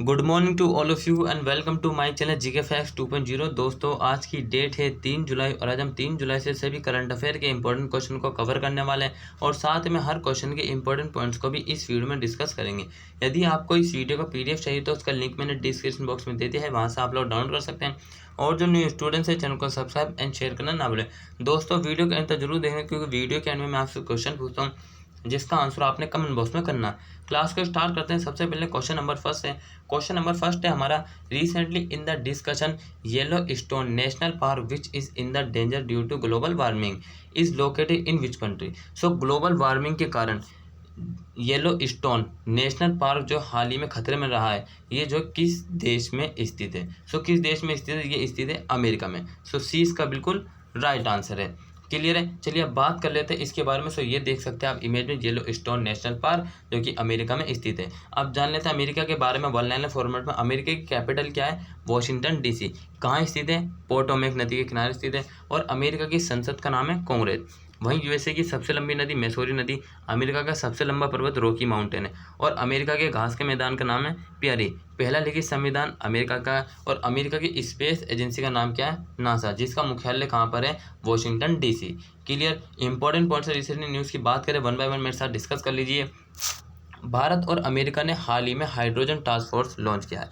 Good morning to all of you and welcome to my channel GK facts 2.0। दोस्तों, आज की date है 3 जुलाई और आज हम 3 जुलाई से सभी करंट अफेयर के इंपॉर्टेंट क्वेश्चन को कवर करने वाले हैं और साथ में हर क्वेश्चन के इंपॉर्टेंट पॉइंट्स को भी इस वीडियो में डिस्कस करेंगे। यदि आपको इस वीडियो का पीडीएफ चाहिए तो उसका लिंक मैंने डिस्क्रिप्शन बॉक्स में दे दिया है, वहाँ से आप लोग डाउनलोड कर सकते हैं। और जो न्यू स्टूडेंट्स है चैनल को सब्सक्राइब एंड शेयर करना ना भूलें। दोस्तों, वीडियो के अंत तक जरूर देखें क्योंकि वीडियो के एंड में मैं आपसे क्वेश्चन पूछता हूँ जिसका आंसर आपने कमेंट बॉक्स में करना है। क्लास को स्टार्ट करते हैं। सबसे पहले क्वेश्चन नंबर फर्स्ट है। क्वेश्चन नंबर फर्स्ट है हमारा, recently in the discussion Yellowstone National Park which is in the danger due to global warming is located in which country. So global warming के कारण yellow stone National park जो हाल ही में खतरे में रहा है, ये जो किस देश में स्थित है। सो किस देश में स्थित है? ये स्थित है अमेरिका में। सो सी इसका बिल्कुल राइट आंसर है। क्लियर है। चलिए अब बात कर लेते हैं इसके बारे में। सो ये देख सकते हैं आप इमेज में, येलो स्टोन नेशनल पार्क जो कि अमेरिका में स्थित है। अब जान लेते हैं अमेरिका के बारे में वन लाइनर फॉर्मेट में। अमेरिका की कैपिटल क्या है? Washington DC. कहाँ स्थित है? पोटोमेक नदी के किनारे स्थित है। और अमेरिका की संसद का नाम है कांग्रेस। वहीं यूएसए की सबसे लंबी नदी मैसूरी नदी, अमेरिका का सबसे लंबा पर्वत रॉकी माउंटेन है और अमेरिका के घास के मैदान का नाम है प्यारी। पहला लिखित संविधान अमेरिका का है और अमेरिका की स्पेस एजेंसी का नाम क्या है? नासा, जिसका मुख्यालय कहाँ पर है? Washington DC. Clear. Important points recently news की बात करें, वन बाय वन मेरे साथ डिस्कस कर लीजिए। भारत और अमेरिका ने हाल ही में हाइड्रोजन टास्क फोर्स लॉन्च किया है।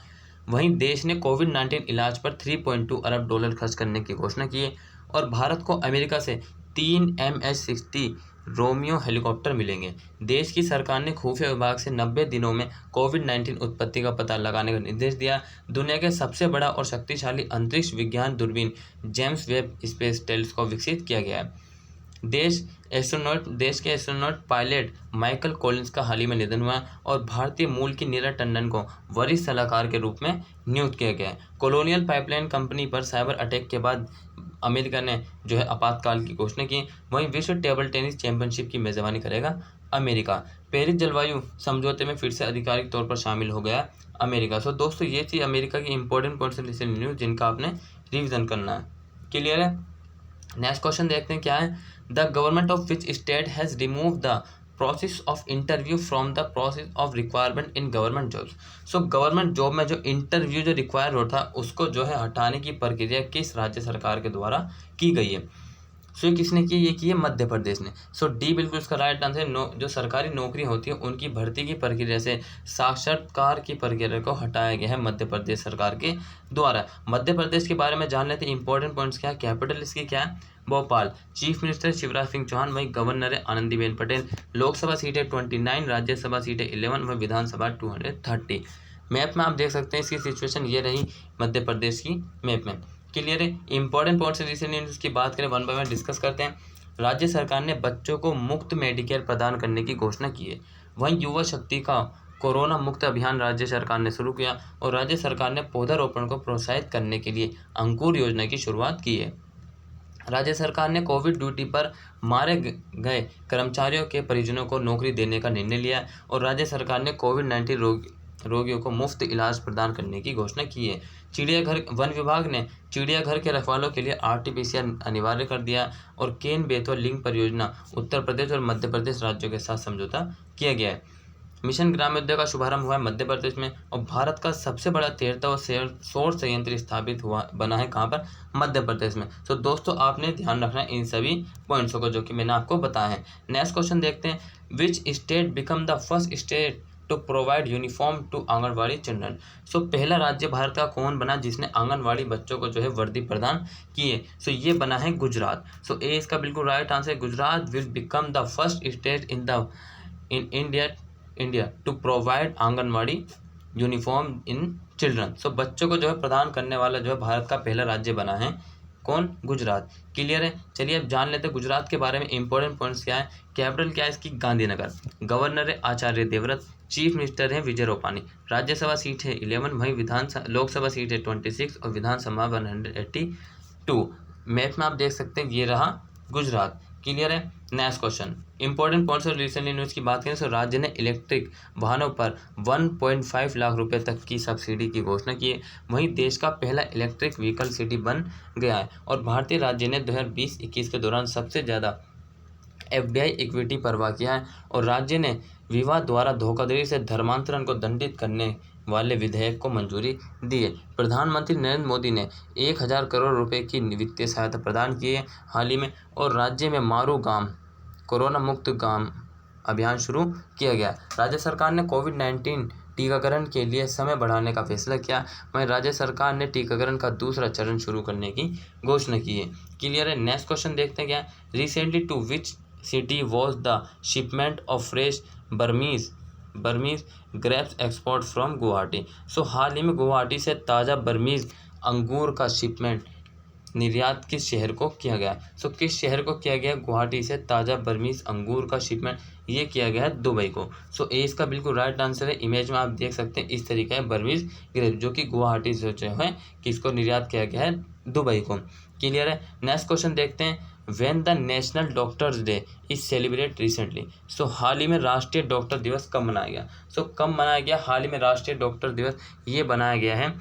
वहीं देश ने कोविड-19 इलाज पर 3.2 अरब डॉलर खर्च करने की घोषणा की है और भारत को अमेरिका से 3 MH-60 रोमियो हेलीकॉप्टर मिलेंगे। देश की सरकार ने खुफिया विभाग से 90 दिनों में कोविड-19 उत्पत्ति का पता लगाने का निर्देश दिया। दुनिया के सबसे बड़ा और शक्तिशाली अंतरिक्ष विज्ञान दूरबीन जेम्स वेब स्पेस टेलीस्कोप विकसित किया गया है। देश के एस्ट्रोनॉट पायलट माइकल कॉलिंस का हाल ही में निधन हुआ और भारतीय मूल की नीरज टंडन को वरिष्ठ सलाहकार के रूप में नियुक्त किया गया है। कॉलोनियल पाइपलाइन कंपनी पर साइबर अटैक के बाद अमेरिका ने जो है आपातकाल की घोषणा की। वहीं विश्व टेबल टेनिस चैंपियनशिप की मेजबानी करेगा अमेरिका। पेरिस जलवायु समझौते में फिर से आधिकारिक तौर पर शामिल हो गया अमेरिका। सो दोस्तों, ये थी अमेरिका की इंपॉर्टेंट पॉइंट्स न्यूज़ जिनका आपने रिविजन करना है। क्लियर है। नेक्स्ट क्वेश्चन देखते हैं क्या है। The government of which state has remove the process of interview from the process of requirement in government jobs. So government job में जो इंटरव्यू जो रिक्वायर होता है उसको जो है हटाने की प्रक्रिया किस राज्य सरकार के द्वारा की गई है? सो ये किसने की? ये की है मध्य प्रदेश ने। सो डी बिल्कुल इसका राइट आंसर है। जो सरकारी नौकरी होती है उनकी भर्ती की प्रक्रिया से साक्षात्कार की प्रक्रिया को हटाया गया है मध्य प्रदेश सरकार के द्वारा। मध्य प्रदेश के बारे में जान लेते हैं। इंपॉर्टेंट पॉइंट्स क्या है? कैपिटल इसकी क्या है? भोपाल। चीफ मिनिस्टर शिवराज सिंह चौहान, वहीं गवर्नर है आनंदीबेन पटेल। लोकसभा सीटें 29, राज्यसभा सीटें 11 व विधानसभा 230। मैप में आप देख सकते हैं इसकी सिचुएशन ये रही मध्य प्रदेश की मैप में। क्लियर है। इंपॉर्टेंट पॉइंट्स से रिसेंट न्यूज़ की बात करें, वन बाय वन डिस्कस करते हैं। राज्य सरकार ने बच्चों को मुफ्त मेडिकेयर प्रदान करने की घोषणा की है। वहीं युवा शक्ति का कोरोना मुक्त अभियान राज्य सरकार ने शुरू किया और राज्य सरकार ने पौधारोपण को प्रोत्साहित करने के लिए अंकुर योजना की शुरुआत की है। राज्य सरकार ने कोविड ड्यूटी पर मारे गए कर्मचारियों के परिजनों को नौकरी देने का निर्णय लिया और राज्य सरकार ने कोविड-19 रोगियों को मुफ्त इलाज प्रदान करने की घोषणा की है। चिड़ियाघर वन विभाग ने चिड़ियाघर के रखवालों के लिए RT-PCR अनिवार्य कर दिया और केन बेतवा लिंक परियोजना उत्तर प्रदेश और मध्य प्रदेश राज्यों के साथ समझौता किया गया है। मिशन ग्रामोद्योग का शुभारंभ हुआ है मध्य प्रदेश में और भारत का सबसे बड़ा तैरता सौर संयंत्र स्थापित बना है कहाँ पर? मध्य प्रदेश में। सो दोस्तों, आपने ध्यान रखना है इन सभी पॉइंट्सों को जो कि मैंने आपको बताया है। नेक्स्ट क्वेश्चन देखते हैं। Which state become the first state to provide uniform to anganwadi children. So पहला राज्य भारत का कौन बना जिसने आंगनवाड़ी बच्चों को जो है वर्दी प्रदान की है? सो ये बना है गुजरात। सो ए इसका बिल्कुल राइट आंसर है। Gujarat will become the first state in India to provide anganwadi uniform in children. So बच्चों को जो है प्रदान करने वाला जो है भारत का पहला राज्य बना है कौन? गुजरात। क्लियर है। चलिए अब जान लेते हैं गुजरात के बारे में। इंपॉर्टेंट पॉइंट्स क्या है? कैपिटल क्या है इसकी? गांधीनगर। गवर्नर है आचार्य देवव्रत। चीफ मिनिस्टर है विजय रूपानी। राज्यसभा सीट है 11, वहीं लोकसभा सीट है 26 और विधानसभा 182। मैप में आप देख सकते हैं ये रहा गुजरात। क्लियर है। Next question. इंपॉर्टेंट पॉइंट्स और रिसेंटली न्यूज़ की बात करें तो राज्य ने इलेक्ट्रिक वाहनों पर 1.5 लाख रुपए तक की सब्सिडी की घोषणा की है। वहीं देश का पहला इलेक्ट्रिक व्हीकल सिटी बन गया है और भारतीय राज्य ने 2020-21 के दौरान सबसे ज़्यादा FDI इक्विटी परवाह किया है और राज्य ने विवाद द्वारा धोखाधड़ी से धर्मांतरण को दंडित करने वाले विधेयक को मंजूरी दी है। प्रधानमंत्री नरेंद्र मोदी ने 1000 करोड़ रुपए की वित्तीय सहायता प्रदान की है हाल ही में। और राज्य में मारू गांव कोरोना मुक्त गांव अभियान शुरू किया गया। राज्य सरकार ने कोविड-19 टीकाकरण के लिए समय बढ़ाने का फैसला किया। वहीं राज्य सरकार ने टीकाकरण का दूसरा चरण शुरू करने की घोषणा की है। क्लियर है। नेक्स्ट क्वेश्चन देखते हैं क्या। Recently to which city was the shipment of fresh Burmese grapes export from Guwahati. So हाल ही में गुवाहाटी से ताज़ा बर्मीज अंगूर का शिपमेंट निर्यात किस शहर को किया गया। सो किस शहर को किया गया। गुवाहाटी से ताज़ा बर्मीज अंगूर का शिपमेंट ये किया गया है दुबई को। सो ए इसका बिल्कुल राइट आंसर है। इमेज में आप देख सकते हैं इस तरीके है बर्मीज ग्रेप जो कि गुवाहाटी से जो है किसको निर्यात किया गया है दुबई को। क्लियर है। नेक्स्ट क्वेश्चन देखते हैं। When the national doctors day is celebrate recently. So हाल ही में राष्ट्रीय डॉक्टर दिवस कब मनाया गया। सो कब मनाया गया हाल ही में राष्ट्रीय डॉक्टर दिवस ये बनाया गया है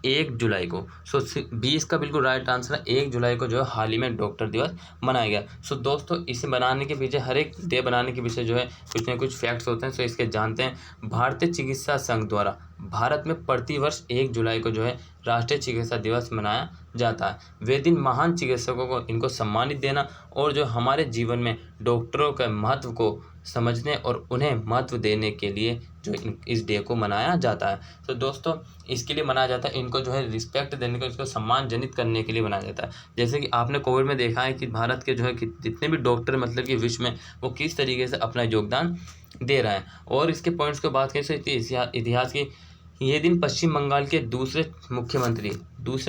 1 जुलाई को। सो 20 का बिल्कुल राइट आंसर है। 1 जुलाई को जो है हाल ही में डॉक्टर दिवस मनाया गया। सो दोस्तों इसे बनाने के पीछे हर एक डे बनाने के पीछे जो है कुछ ना कुछ फैक्ट्स होते हैं। सो इसके जानते हैं। भारतीय चिकित्सा संघ द्वारा भारत में प्रतिवर्ष 1 जुलाई को जो है राष्ट्रीय चिकित्सा दिवस मनाया जाता है। वे दिन महान चिकित्सकों को इनको सम्मानित देना और जो हमारे जीवन में डॉक्टरों के महत्व को समझने और उन्हें महत्व देने के लिए जो इस डे को मनाया जाता है। तो दोस्तों इसके लिए मनाया जाता है। इनको जो है रिस्पेक्ट देने को इसको सम्मान जनित करने के लिए बनाया जाता है। जैसे कि आपने कोविड में देखा है कि भारत के जो है कि जितने भी डॉक्टर मतलब कि विश्व में वो किस तरीके से अपना योगदान दे रहे हैं। और इसके पॉइंट्स को बात करें तो इतिहास की ये दिन पश्चिम बंगाल के दूसरे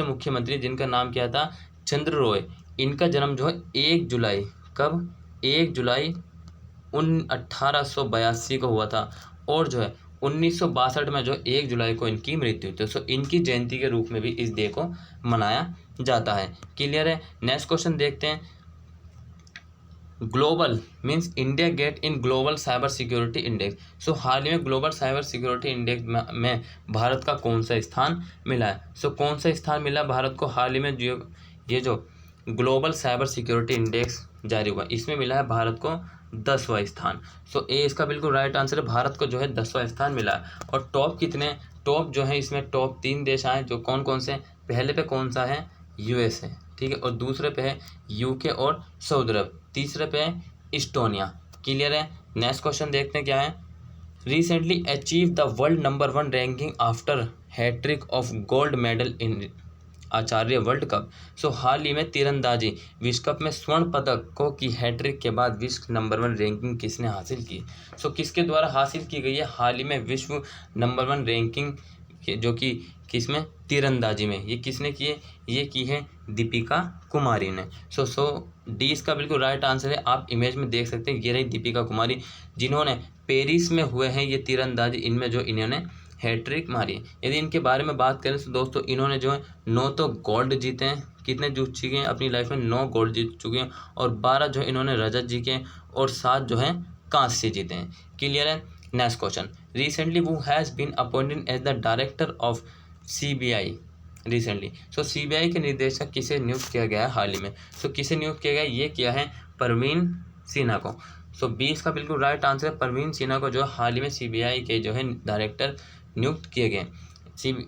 मुख्यमंत्री जिनका नाम क्या था चंद्र रॉय, इनका जन्म जो है 1 जुलाई कब 1 जुलाई 1882 को हुआ था। और जो है 1962 में जो 1 जुलाई को इनकी मृत्यु हुई थी। सो इनकी जयंती के रूप में भी इस डे को मनाया जाता है। क्लियर है। नेक्स्ट क्वेश्चन देखते हैं। Global means India get in global cyber security index. So हाल ही में ग्लोबल साइबर सिक्योरिटी इंडेक्स में भारत का कौन सा स्थान मिला है। सो कौन सा स्थान मिला भारत को हाल ही में जो ग्लोबल साइबर सिक्योरिटी इंडेक्स जारी हुआ इसमें मिला है भारत को 10वां स्थान। सो ए इसका बिल्कुल राइट आंसर है। भारत को जो है 10वां स्थान मिला है। और टॉप जो है इसमें टॉप 3 देश आए जो कौन कौन से। पहले पे कौन सा है US है, ठीक है। और दूसरे पे है UK और सऊदी अरब। तीसरे पे है इस्टोनिया। क्लियर है। नेक्स्ट क्वेश्चन देखते हैं क्या है। Recently achieve the world number 1 ranking after hattrick of gold medal in archery world cup. So हाल ही में तीरंदाजी विश्व कप में स्वर्ण पदकों की हैट्रिक के बाद विश्व नंबर 1 रैंकिंग किसने हासिल की। सो किसके द्वारा हासिल की गई है हाल ही में विश्व नंबर 1 रैंकिंग जो कि किसमें तीरंदाजी में ये किसने की है ये की है दीपिका कुमारी ने। सो डी इसका बिल्कुल राइट आंसर है। आप इमेज में देख सकते हैं ये रही दीपिका कुमारी जिन्होंने पेरिस में हुए हैं ये तीरंदाजी इनमें जो इन्होंने हैट्रिक मारी। यदि इनके बारे में बात करें तो दोस्तों इन्होंने जो है 9 तो गोल्ड जीते हैं। कितने जीत चुके हैं अपनी लाइफ में 9 गोल्ड जीत चुके हैं। और 12 जो इन्होंने रजत जीते हैं और 7 जो है कांस्य जीते हैं। क्लियर है। Next question. Recently who has been appointed as the director of CBI recently. So CBI के निदेशक किसे नियुक्त किया गया है हाल ही में। सो किसे नियुक्त किया गया ये किया है परवीन सिन्हा को। सो 20 का बिल्कुल राइट आंसर है। परवीन सिन्हा को जो हाल ही में CBI के जो है डायरेक्टर नियुक्त किए गए।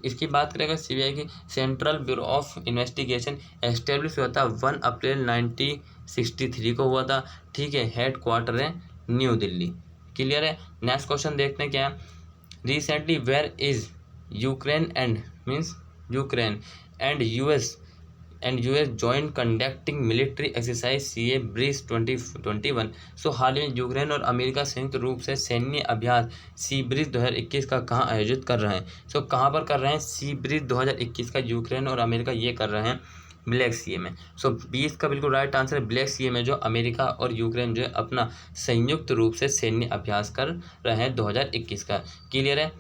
इसकी बात करेंगे CBI की central bureau of investigation establish हुआ था 1 अप्रैल 1963 को हुआ था, ठीक है। हेड क्वार्टर है न्यू दिल्ली। क्लियर है। नेक्स्ट क्वेश्चन देखते हैं क्या है। Recently where is Ukraine and US joint conducting military exercise CA breeze 2021। सो हाल ही में यूक्रेन और अमेरिका संयुक्त रूप से सैन्य अभ्यास सी ब्रीज 2021 का कहाँ आयोजित कर रहे हैं। सो कहाँ पर कर रहे हैं सी ब्रीज 2021 का यूक्रेन और अमेरिका ये कर रहे हैं ब्लैक सी में। सो 20 का बिल्कुल राइट आंसर है। ब्लैक सी में जो अमेरिका और यूक्रेन जो है अपना संयुक्त रूप से सैन्य अभ्यास कर रहे हैं 2021 का। क्लियर है।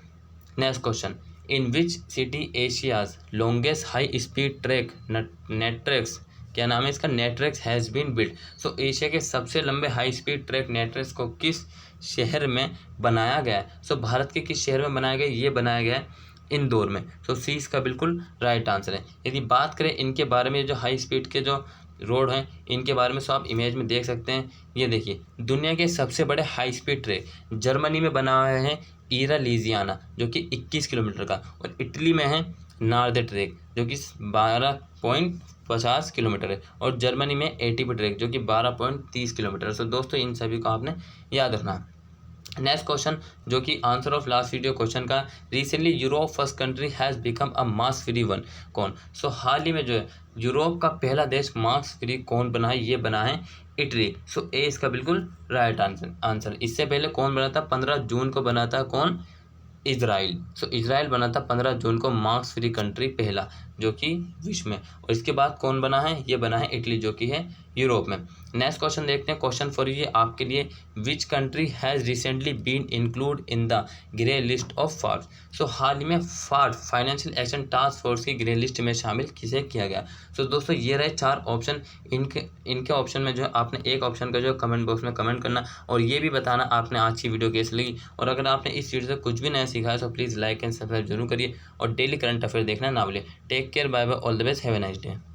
Next question. In which city Asia's longest high speed track NATRAX क्या नाम है इसका NATRAX has been built. So Asia के सबसे लंबे हाई स्पीड ट्रैक नेटट्रैक्स को किस शहर में बनाया गया है। सो भारत के किस शहर में बनाया गया ये बनाया गया है इंदौर में। सो सी इसका बिल्कुल राइट आंसर है। यदि बात करें इनके बारे में जो हाई स्पीड के जो रोड हैं इनके बारे में सो आप इमेज में देख सकते हैं। ये देखिए, दुनिया के सबसे बड़े हाई स्पीड ट्रेन जर्मनी में बना हुआ है ईरा लीजियाना जो कि 21 किलोमीटर का, और इटली में है नार्दे ट्रैक जो कि 12.50 किलोमीटर है, और जर्मनी में एटीपी ट्रैक जो कि 12.30 किलोमीटर है। सो दोस्तों इन सभी को आपने याद रखना। नेक्स्ट क्वेश्चन जो कि answer of last video question का, recently Europe first country has become a mask free one, कौन? सो हाल ही में जो है यूरोप का पहला देश मास्क फ्री कौन बना है? ये बना है इटली। सो ए इसका बिल्कुल राइट आंसर। इससे पहले कौन बना था? 15 जून को बना था कौन? इजराइल। सो इजराइल बना था 15 जून को मार्क्स फ्री कंट्री पहला जो कि विश्व में, और इसके बाद कौन बना है? ये बना है इटली जो कि है यूरोप में। नेक्स्ट क्वेश्चन देखते हैं, क्वेश्चन फॉर यू आपके लिए, which country has recently been include in the grey list of फार्ट? सो हाल ही में फार्ट फाइनेंशियल एक्शन टास्क फोर्स की ग्रे लिस्ट में शामिल किसे किया गया? सो दोस्तों ये रहे 4 ऑप्शन। इनके ऑप्शन में जो है आपने एक ऑप्शन का जो है कमेंट बॉक्स में कमेंट करना, और ये भी बताना आपने आज की वीडियो कैसी लगी, और अगर आपने इस वीडियो से कुछ भी नया सीखा है तो प्लीज़ लाइक एंड सब्सक्राइब जरूर करिए, और डेली करंट अफेयर देखना ना भूलिए। Take care, bye bye, all the best, have a nice day.